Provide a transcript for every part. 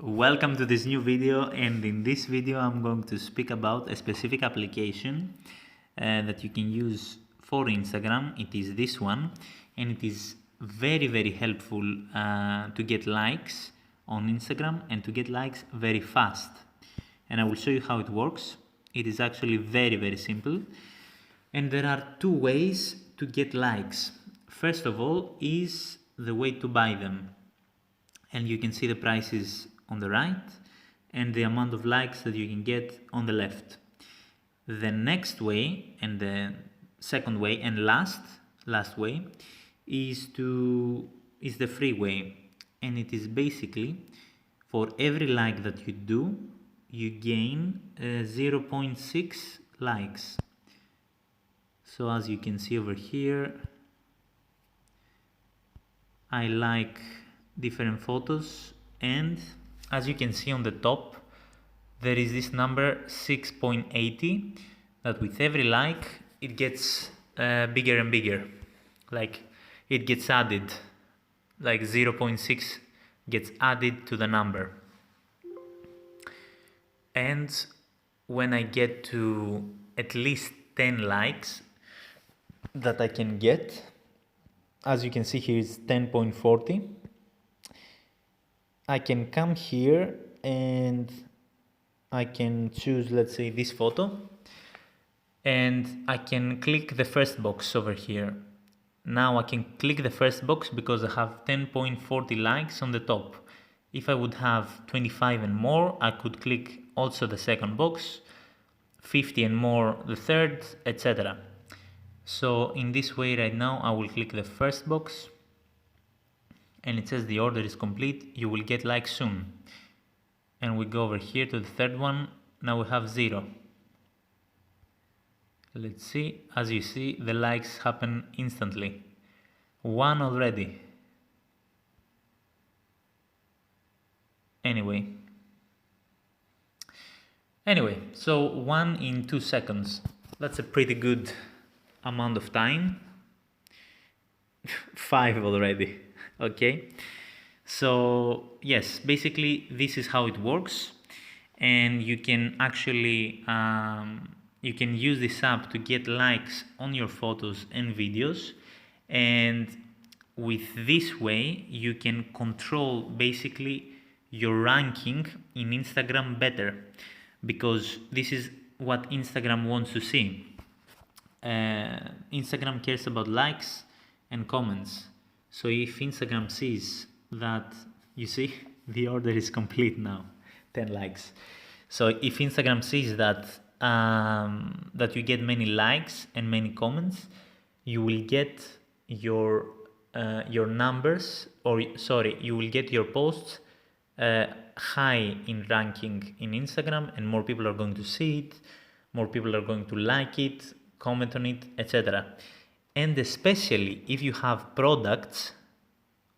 Welcome to this new video, and in this video I'm going to speak about a specific application that you can use for Instagram. It is this one, and it is very helpful to get likes on Instagram and to get likes very fast. And I will show you how it works. It is actually very simple, and there are two ways to get likes. First of all is the way to buy them, and you can see the prices on the right and the amount of likes that you can get on the left. The next way, and the second way and last way, is the free way, and it is basically for every like that you do, you gain 0.6 likes. So as you can see over here, I like different photos, and as you can see on the top, there is this number 6.80 that with every like it gets bigger and bigger, like it gets added, like 0.6 gets added to the number. And when I get to at least 10 likes that I can get, as you can see here is 10.40, I can come here and I can choose, let's say, this photo, and I can click the first box over here. Now I can click the first box because I have 10.40 likes on the top. If I would have 25 and more, I could click also the second box, 50 and more the third, etc. So in this way right now I will click the first box, and it says the order is complete, you will get likes soon. And we go over here to the third one. Now we have 0. Let's see. As you see, the likes happen instantly. 1 already. Anyway, so 1 in 2 seconds. That's a pretty good amount of time. 5 already. Okay, so yes, basically this is how it works, and you can actually you can use this app to get likes on your photos and videos, and with this way you can control basically your ranking in Instagram better, because this is what Instagram wants to see. Instagram cares about likes and comments. So if Instagram sees that, you see, the order is complete now, 10 likes. So if Instagram sees that that you get many likes and many comments, you will get your numbers, or sorry, you will get your posts high in ranking in Instagram, and more people are going to see it, more people are going to like it, comment on it, etc. And especially if you have products,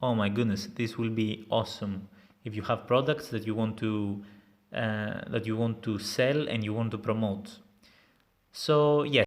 oh my goodness, this will be awesome. If you have products that you want to sell and you want to promote. So yes.